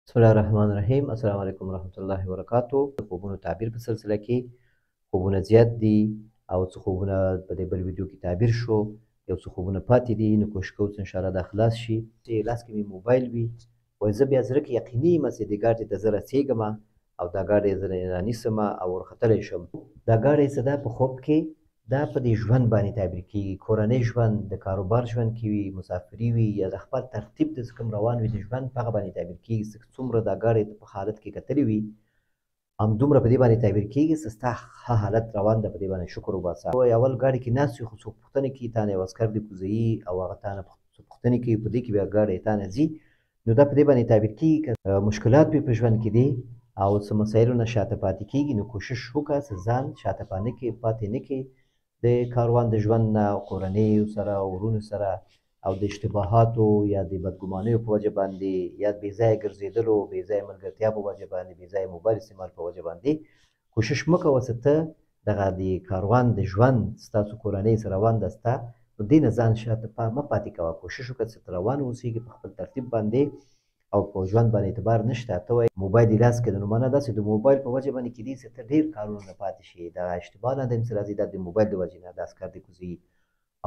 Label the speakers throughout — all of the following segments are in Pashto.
Speaker 1: بسم الله الرحمن الرحیم. السلام علیکم ورحمۃ الله وبرکاتو. د خوبونو تعبیر په سلسله کې خوبونه زیات دي او څه خوبونه په دې بل ویډیو کې تعبیر شو، یو څه خوبونه پاتې دي، نو کوشش کوو چې انشاءالله دا خلاص شي. چې لاس کې مې موبایل وي وایي زه بیا زړه کې یقیني یم چې دې ګاډي ته زه رسېږم او دا ګاډی زه رانیسم او ورختلی شم. دا ګاډی څه ده په خوب کې دا په دې ژوند باندې تعبیر کېږي، کورنۍ ژوند، د کاروبار ژوند کې وي، مسافري وي، یا د خپل ترتیب د څه کوم روان وي د ژوند په هغه باندې تعبیر کېږي. څومره دا ګاډی ته په حالت کې کتلی وي همدومره په دې باندې تعبیر کېږي چې ستا ښه حالت روان ده، په دې باندې شکر وباسه. اول ګاډي کې ناست وي خو څوک پوښتنه کوي تا نه یو عسکر دې کوزوي او هغه تا نه پوښتنې کوي، په دې کې بیا ګاډی تا نه ځي، نو دا په دې باندې تعبیر کېږي که مشکلات وي په ژوند کې دي او څه مسایلو نه شاته پاتې کېږي، نو کوشش وکړه چې ځان شاته پاتې نه کړې د کاروان د ژوند نه، کورنیو سره، ورونو سره او د اشتباهاتو یا د بدګمانیو په وجه باندې یا بې ځایه ګرځېدلو، بې ځایه ملګرتیا په وجه باندې، بې ځایه موبایل استعمال په وجه باندې کوشش مه کوه چې ته دغه د کاروان د ژوند ستاسو کورنۍ سره روان ده ستا، نو دې نه ځان شاته مه پاتې کوه. کوشش وکړه چې ته روان اوسېږې په خپل ترتیب باندې او په ژوند باندې اعتبار نشته. ته وایې موبایل دې لاس کې ده، نو معنا دا چې د موبایل په وجه باندې کیدای شي ته ډېر کارونه نه پاتې شي. دا اشتباه نه ده چې راځي دا د موبایل د وجې نه، دا عسکر دې کوزوي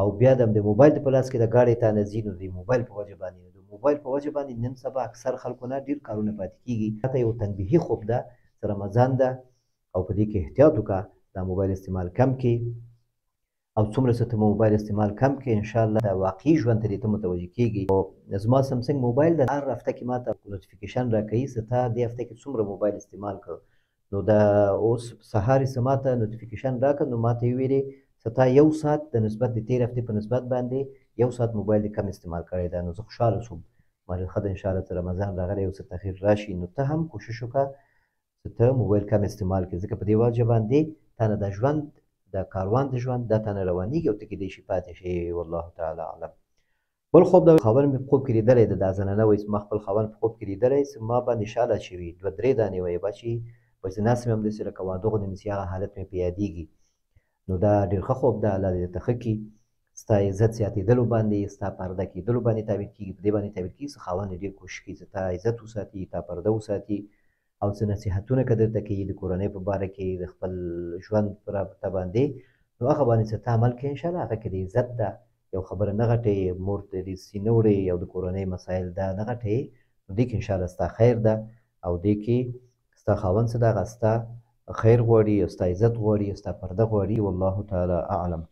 Speaker 1: او بیا د موبایل په لاس کې د ګاډۍ تا نه ځي، نو د موبایل په وجه باندې د موبایل په وجه باندې نن سبا اکثر خلکو نه ډېر کارونه پاتې کېږي. دا ته یو تنبیهي خوب ده چې رمضان ده او په دې کې احتیاط وکړه، دا موبایل استعمال کم کړي او څومره چې ته موبایل استعمال کم کړې انشاءالله دا واقعي ژوند ته دې ته متوجه کېږي. زما سمسنګ موبایل د هر هفته کې ماته نوټیفیکیشن راکوي چې تا دې هفته کې څومره موبایل استعمال کړ، نو دا اوس سهار یې څه ماته نوټیفیکیشن راکړ، نو ماته یې وویلې چې تا 1 ساعت د نسبت د تېرې هفتې په نسبت باندې 1 ساعت موبایل دې کم استعمال کړی دی، نو زه خوشحاله شوم. ما ویل ښه ده انشاءالله چې رمضان راغلی یو څه تغییر راشي، نو ته هم کوشش وکړه چې ته موبایل کم استعمال کړې، ځکه په دې وجه باندې تا نه دا ژوند د کاروان د ژوند دا تا نه روانېږي او ته کیدای شي پاتې شي. والله تعالی اعلم. بل خوب دا خاوند مې په خوب کې لیدلی ده، دا زنانه وایي چې ما خپل خاوند په خوب کې لیدلی چې ما باندې شاله شوي 2-3 دانې وایي بچي، وایي چې ناست مې همداسې لکه واده غوندې مې چې هغه حالت مې په یادېږي، نو دا ډېر ښه خوب ده، الله دې درته ښه کړي. ستا عزت زیاتېدلو باندې، ستا پرده کېدلو باندې تعبیر کېږي، په دې باندې تعبیر کېږي چې خاوند یې ډېر کوشش کوي چې تا عزت وساتي، تا پرده وساتي او څه نصیحتونه که درته کوي د کورنۍ په باره کې، د خپل ژوند په رابطه باندې، نو هغه باندې چې ته عمل کوې انشاءالله هغه کې د عزت ده، یو خبره نه غټې، مور ته دې سینه وړې او د کورنۍ مسایل دا نه غټې، نو دې کې انشاءالله ستا خیر ده او دې کې ستا خاوند څه ده هغه ستا خیر غواړي او ستا عزت غواړي او ستا پرده غواړي. والله تعالی اعلم.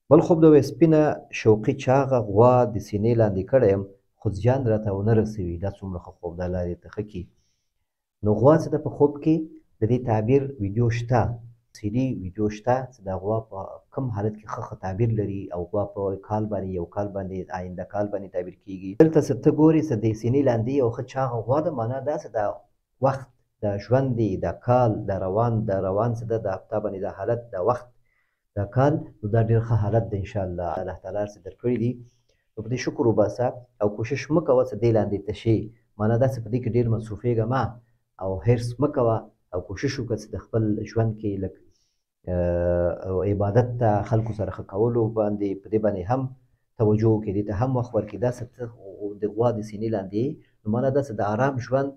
Speaker 1: بل خوب دا وایي سپینه شوقي چاغه غوا د سینې لاندې کړی یم خو زیان راته ونه رسوي، دا څومره ښه خوب ده، الله دې ته ښه کړي. نو غوا څه ده په خوب کې د دې تعبیر ویډیو شته، سیدي ویډیو شته چې دا غوا په کوم حالت کې ښه تعبیر لري او غوا په کال باندې یو کال باندې آینده کال باندې تعبیر کېږي. دلته چې ته ګورې چې د سینې لاندې یو ښه چاغه غوا ده، معنا دا چې دا وخت دا ژوند دی، دا کال دا روان څه ده دا هفته باندې دا حالت دا وخت دا کال، نو دا ډېر ښه حالت دی انشاءالله، الله تعالی هر څه درکړي دي، نو په دې شکر وباسه او کوشش مه کوه چې دې لاندې ته شې، معنا دا چې په دې کې ډېر مصروفېږه مه او حرص مه کوه او کوشش وکړه چې د خپل ژوند کې لږ عبادت ته خلکو سره ښه کولو باندې په دې باندې هم توجه وکړې، دې ته هم وخت ورکړې. دا څه ته د غوا د سینې لاندې نو معنا دا چې د آرام ژوند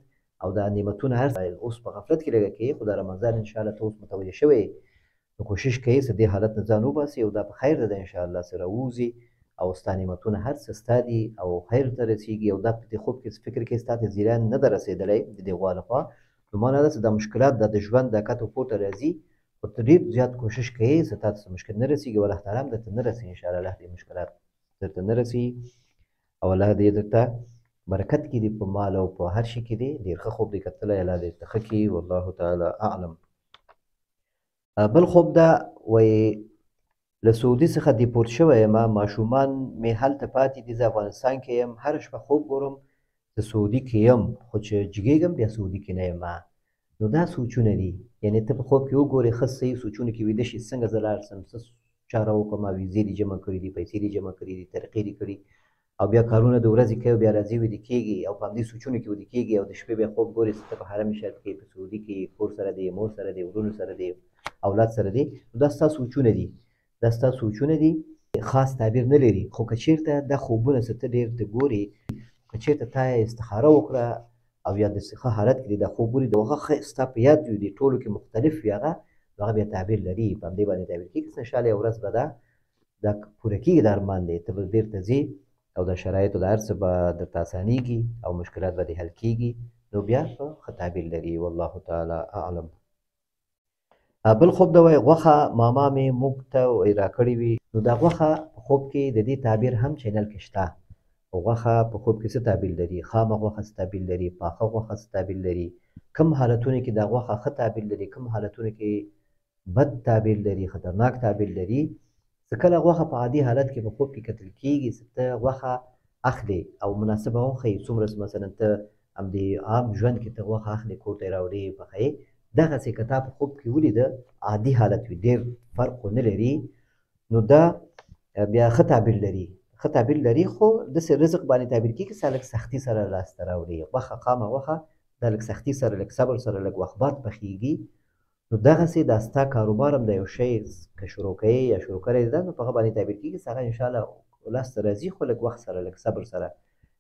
Speaker 1: او دا نعمتونه هر څه اوس په غفلت کې لږه کوې، خو د رمضان انشاءالله ته اوس متوجه شوی نو کوشش کوې چې دې حالت نه ځان وباسې او دا په خیر ده انشاءالله چې راووځي او ستا نعمتونه هر څه ستا دي او خیر ته رسېږي او دا په دې خوب کې فکر کوې ستا ته زیان نه ده رسېدلی د دې غوا لخوا، نو معنا دا چې دا مشکلات دا د ژوند دا کته پورته راځي، خو ته ډېر زیات کوشش کوې چې تا ته څه مشکل نه رسېږي او الله تعالی هم درته نه رسوي انشاءالله، الله دې مشکلات درته نه رسوي او الله دې درته برکت کړي په مال او په هر شي کې دې ډېر ښه خوب دې کتلی، الله دې درته ښه کړي. والله تعالی اعلم. بل خوب دا وایي له سعودي څخه دیپورت شوی یم، ماشومان مې هلته پاتې دي، زه افغانستان کې یم، هره شپه خوب ګورم زه سعودي کې یم خو چې جګېږم بیا سعودي کې نه یم، نو دا سوچونه دي، یعنې ته په خوب کې وګورې ښه صحیح سوچونه کې ویده شي څنګه زه لاړ شم، څه چاره وکړم، ویزې دې جمع کړي دي، پیسې دې جمع کړي دي، ترقي دې کړي او بیا کارونه د ورځې کوي او بیا راځي ویده کېږي او په همدې سوچونو کې ویده کېږي او د شپې بیا خوب ګورې چې ته په حرم شریف کې په سعودي کې کور سره دی، مور سره دی، ورونو سره دی، اولاد سره دی، نو دا ستا سوچونه دي، دا ستا سوچونه دي، خاص تعبیر نه لري. خو که چېرته دا خوبونه چې ته ډېر ته ګورې، که چېرته تا استخاره وکړه او یا داسې ښه حالت کې دی دا خوب ولید او هغه ستا په یاد وي د ټولو کې مختلف وي هغه نو هغه بیا تعبیر لري په همدې باندې تعبیر کېږي چې انشاءالله یوه ورځ به دا پوره کېږي دا ارمان دی ته به بېرته ځې او د شرایطو د هر څه به درته اسانېږي او مشکلات به دې حل کېږي نو بیا ښه تعبیر لري والله تعالی اعلم. بل خوب دا وایي غوښه ماما مې موږ ته راکړې وي نو دا غوښه په خوب کې د دې تعبیر هم چینل کې شته. غوښه په خوب کې څه تعبیر لري؟ خامه غوښه څه تعبیر لري؟ پاخه غوښه څه تعبیر لري؟ کوم حالتونو کې دا غوښه ښه تعبیر لري؟ کوم حالتونو کې بد تعبیر لري؟ خطرناک تعبیر لري؟ څه کله غوښه په عادي حالت کې په خوب کې کتل کېږي چې ته غوښه اخلې او مناسبه غوښه یې څومره مثلا ته همدې عام ژوند کې ته غوښه اخلې کور ته یې راوړې پخوې دغسې که تا په خوب کې ولیده عادي حالت وي ډېر فرق ونه لري نو دا بیا ښه تعبیر لري ښه تعبیر لري خو داسې رزق باندې تعبیر کېږي چې لږ سختي سره لاسته راوړي غوښه خامه غوښه دا لږ سختي سره لږ صبر سره لږ وخت بعد پخېږي نو دغسې دا ستا کاروبار هم د یو شی که شروع کوې یا شروع کړی ده نو په هغه باندې تعبیر کېږي چې هغه انشاءالله لاسته راځي خو لږ وخت سره لږ صبر سره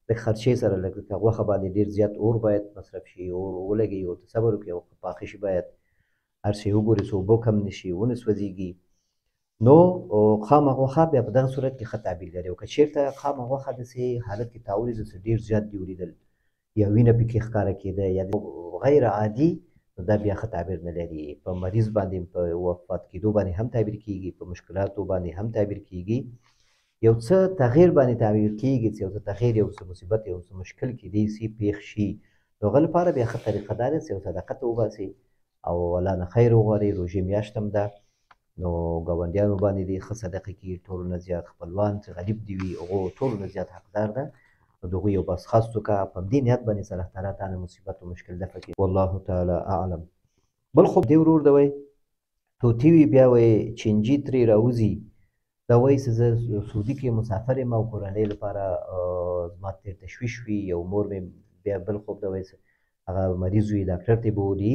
Speaker 1: لږ خرچې سره لږ غوښه باندې ډېر زیات اور باید مصرف شي اور ولګوي او ته صبر وکړې او پاخه شي باید هر شی وګورې چې اوبه کم نه شي ونه سوځېږي نو خامه غوښه بیا په دغه صورت کې ښه تعبیر لري او که چېرته خامه غوښه داسې حالت کې تا ولیده چې ډېر زیات دې ولیدل یا وینه پکې ښکاره کېده یا غیر عادي نو دا بیا ښه تعبیر نه لري په مریض باندې په وفات کېدو باندې هم تعبیر کېږي په مشکلاتو باندې هم تعبیر کېږي یو څه تغییر باندې تعبیر کېږي چې یو څه تغییر یو څه مصیبت یو څه مشکل کېدی سي پېښ شي نو هغه لپاره بیا ښه طریقه دا ده چې یو صدقه ته وباسي او الله نه خیر وغواړئ روژې میاشت هم ده نو ګاونډیانو باندې دې ښه صدقه کېږي ټولو نه زیات خپلوان چې غریب دي وي هغو ټولو نه زیات حقدار ده نو د هغوی یو بسخاست وکړه په همدې نیت باندې چې الله تعالی تا نه مصیبت او مشکل دفع کړي والله تعالی اعلم. بل خوب دی ورور دی وایي طوطي وي بیا وایي چینجي ترې راوځي دا وایي چې زه سعودي کې مسافر یم او کورنۍ لپاره زما ترې تشویش وي یو مور مې بیا بل خوب دا وایي هغه مریض وي ډاکټر ته بولي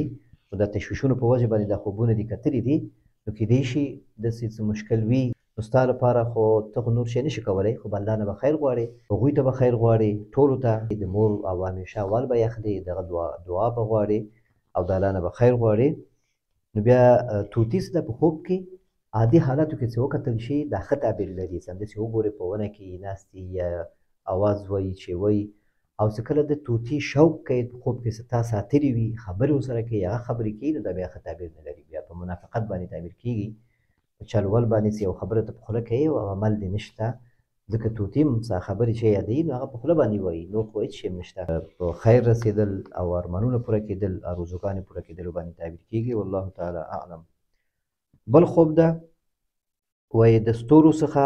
Speaker 1: نو د تشویشونو په وجه باندې دا خوبونه دې کتلي دي نو کېدای شي داسې څه مشکل وي نو ستا لپاره خو ته خو نور شی نشي کولی خو به الله نه به خیر غواړې هغوی ته به خیر غواړې ټولو ته د مور او همیشه اول به یې اخلې دغه دعا به غواړې او د الله نه به خیر غواړې نو بیا طوطي څه ده په خوب کې عادي حالاتو کې چې وکتل شي دا ښه تعبیر لري چې همداسې وګورې په ونه کې ناستې یا اواز وایي چې وایي او چې کله د طوطي شوق کوي په خوب کې چې تا ساتلي وي خبرې ورسره کوي هغه خبرې کوي نو دا بیا ښه تعبیر نه لري بیا په منافقت باندې تعبیر کېږي په چلول باندې چې یو خبره ته په خوله کوي او عمل دې نشته ځکه طوطي هم څه خبرې چې یادوي نو هغه په خوله باندې وایي نور خو هېڅ شی هم نشته په خیر رسېدل او ارمانونه پوره کېدل ارزوګانې پوره کېدلو باندې تعبیر کېږي والله تعالی اعلم. بل خوب ده وایي د ستورو څخه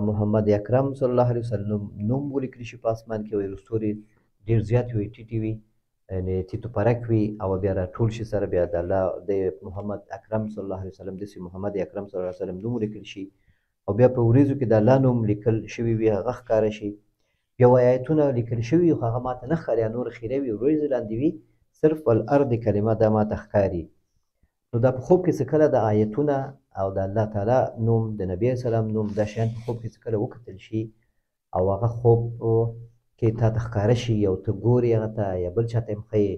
Speaker 1: محمد اکرم صلی الله علیه وسلم نوم ولیکل شي په اسمان کې وایي ستوري ډېر زیات وي ټیټې وي یعنې تیتو پرک وي او بیا راټول شي سره بیا د الله د محمد اکرم صلی الله علیه وسلم داسې محمد اکرم صلی الله علیه وسلم نوم ولیکل شي او بیا په وریځو کې د الله نوم لیکل شوي وي هغه ښکاره شي بیا وایي آیتونه لیکل شوي خو هغه ماته نه ښکاري نور خیره وي وریځې لاندې وي صرف والارض کلمه دا ماته ښکاري نو دا په خوب کې څه کله د آیتونه او د الله تعالی نوم د نبي سلام نوم دا شیان په خوب کې څه کله وکتل شي او هغه خوب کې تا ته ښکاره شي او ته ګورې هغه ته یا بل چا ته هم ښیې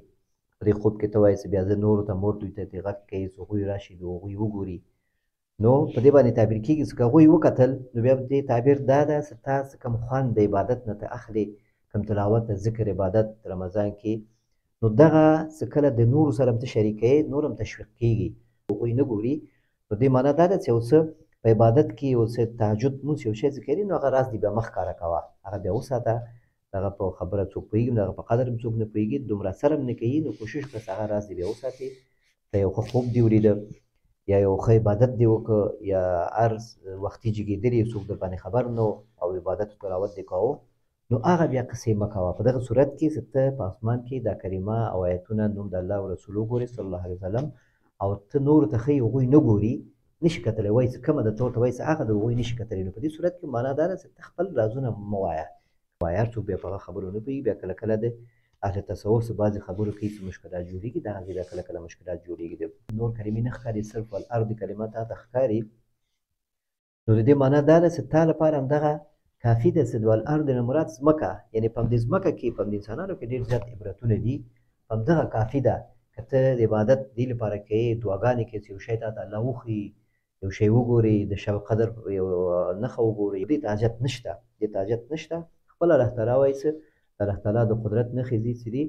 Speaker 1: په دې خوب کې ته وایې چې بیا زه نورو ته مور دوی ته دې غږ کوي چې هغوی راشي نو هغوی وګوري نو په دې باندې تعبیر کېږي چې که هغوی وکتل نو بیا دې تعبیر دا ده چې تا څه کوم خوند د عبادت نه ته اخلې کوم تلاوت د ذکر عبادت رمضان کې نو دغه څه کله د نورو سره هم ته شریکوې نور هم تشویق کېږي هغوی نه ګوري نو دې معنا دا ده چې یو څه په عبادت کې یو څه تهجد مونځ یو شی ذکري نو هغه راز دې بیا مه ښکاره کوه هغه بیا وساته دغه په خبره څوک پوهېږي دغه په قدر هم څوک نه پوهېږي دومره اثر هم نه کوي نو کوشش کړه چې هغه راز دې بیا وساتې ته یو ښه خوب دې ولیده یا یو ښه عبادت دې وکړه یا هر وختي جګېدلې څوک در باندې خبر نه او عبادت و تلاوت دې کوو نو هغه بیا قصې مه کوه په دغه صورت کې چې ته په اسمان کې دا کلمه او آیتونه نوم د الله او رسول وګورې صلی الله علیه وسلم او ته نورو ته ښیې هغوی نه ګوري نشي کتلی وایي چې کومه ده ته ورته وایي چې هغه د هغوی نشي کتلی نو په دې صورت کې معنا دا ده چې ته خپل رازونه مه وایه هر څوک بیا په هغه خبرو نه پوهېږي بیا کله کله د اهل تصوف چې بعضې خبرو کوي چې مشکلات جوړېږي دغسې بیا کله کله مشکلات جوړېږي نور کلمې نه ښکاري صرف والارض کلمه تا ته ښکاري نو د دې معنا دا ده چې تا لپاره همدغه کافي ده چې د والارض نه مراد ځمکه، یعنې په همدې ځمکه کې په همدې انسانانو کې ډېر زیات عبرتونه دي. همدغه کافي ده که ته د عبادت دې لپاره کوې، دعاګانې کوې چې یو شی تا ته الله وښیي، یو شی وګورې، د شب قدر یو نښه وګورې، دې ته حاجت نشته، دې ته حاجت نشته. خپله الله تعالی وایي چې د الله تعالی د قدرت نښې دي چې دي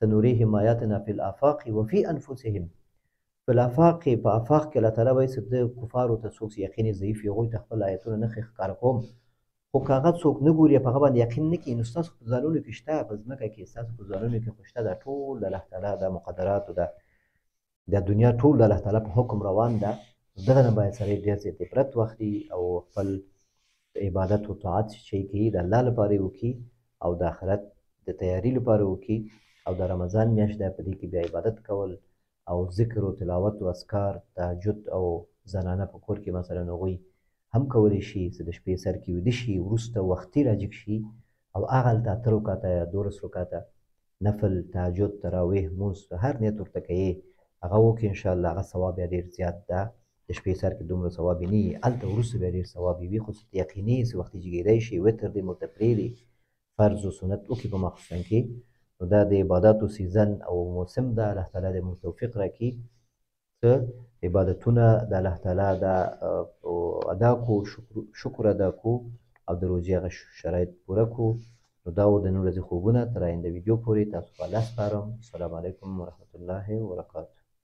Speaker 1: سنوریهم آیاتنا فی الآفاق وفي انفسهم. په الآفاق کې، په آفاق کې الله تعالی وایي چې د کفارو ته څوک چې یقین ضعیف وي هغوی ته خپل آیتونه نښې ښکاره کوم، خو که هغه څوک نه ګوري، په هغه باندې یقین نه کوي، نو ستاسو په ځانونو کې شته، په ځمکه کې ستاسو په ځانونو کې خو شته، دا ټول د الله تعالی د مقدراتو ده، د دنیا ټول د الله تعالی په حکم روان ده. دغه نه باید سړی ډېر زیات عبرت واخلي او خپل عبادت او طاعت چې کوي د الله لپاره یې وکړي او د آخرت د تیاري لپاره وکړي. او د رمضان میاشت ده، په دې کې بیا عبادت کول او ذکر او تلاوت او اذکار، تهجد او زنانه په کور کې مثلا هغوی هم کولی شي چې د شپې سر کې ویده شي، وروسته وختي راجګ شي او هغلته 8 رکعته یا 12 رکعته نفل، تهجد، تراویح، مونځ، هر نیت ورته کوې هغه وکړي، انشاءالله هغه ثواب بیا ډېر زیات ده. د شپې سر کې دومره ثواب یې نه وي، هلته وروسته بیا ډېر ثواب یې وي. خو چې یقیني چې وختي جګېدی شي، وتر دې ورته پرېږدي، فرض و سنت وکړي په ماخوستن کې، نو دا د عباداتو سیزن او موسم ده. الله تعالی دې موږ توفیق راکړي چې عبادتونه د الله تعالی دا ادا کو، شکر ادا کو او د روزې هغه شرایط پوره کو. نو دا و د نن ورځې خوبونه. تر آینده ویډیو پورې تاسو ته الله سپارم. السلام علیکم ورحمة الله وبرکاته.